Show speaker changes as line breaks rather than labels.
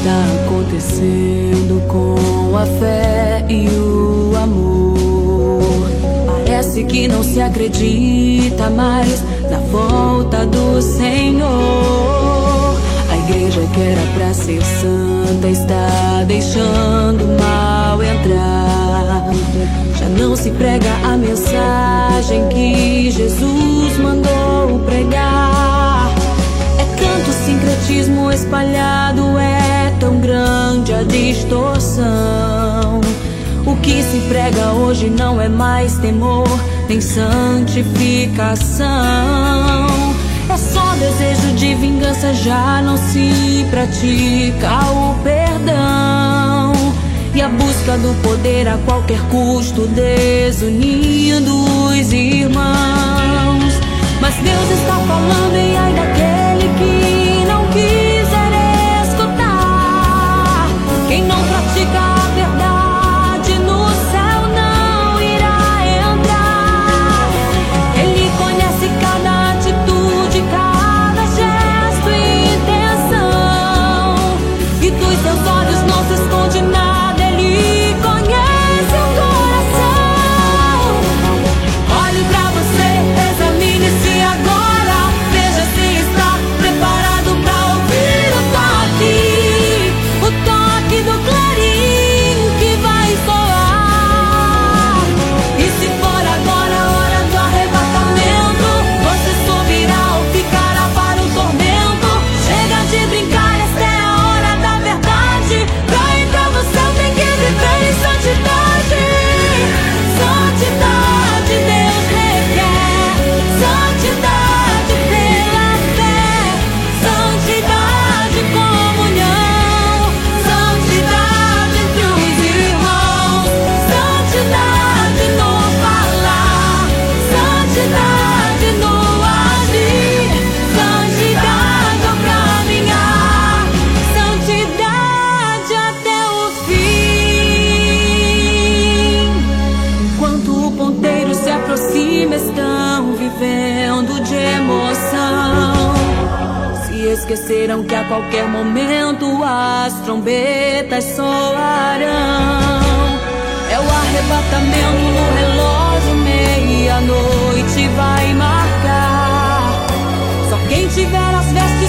está acontecendo com a fé e o amor? Parece que não se acredita mais na volta do Senhor. A igreja que era pra ser santa está deixando o mal entrar. Já não se prega a mensagem que Jesus mandou pregar. É canto, sincretismo espalhado, é tão grande a distorção. O que se prega hoje não é mais temor, nem santificação. É só desejo de vingança, já não se pratica o perdão. E a busca do poder a qualquer custo, desunindo os irmãos. Mas Deus está falando e ai daquele que não quiser escutar. Quem não pratica a verdade no céu não irá entrar. Ele conhece cada atitude, cada gesto e intenção, e dos seus olhos não se esconde nada. Ele conhece o coração. Olhe pra você, examine-se agora, veja se está preparado pra ouvir o toque do clarim que vai soar. E se for agora a hora do arrebatamento, você subirá ou ficará para o tormento. Chega de brincar, esta é a hora da verdade. Pra entrar no céu tem que viver em santidade. Santidade Deus requer, santidade pela fé, santidade comunhão, santidade entre os irmãos, santidade no falar, santidade no agir, santidade ao caminhar, santidade até o fim. Enquanto o ponteiro se aproxima, estão vivendo de emoção. Se esqueceram que a qualquer momento as trombetas soarão. É o arrebatamento no relógio, meia-noite vai marcar. Só quem tiver as vestes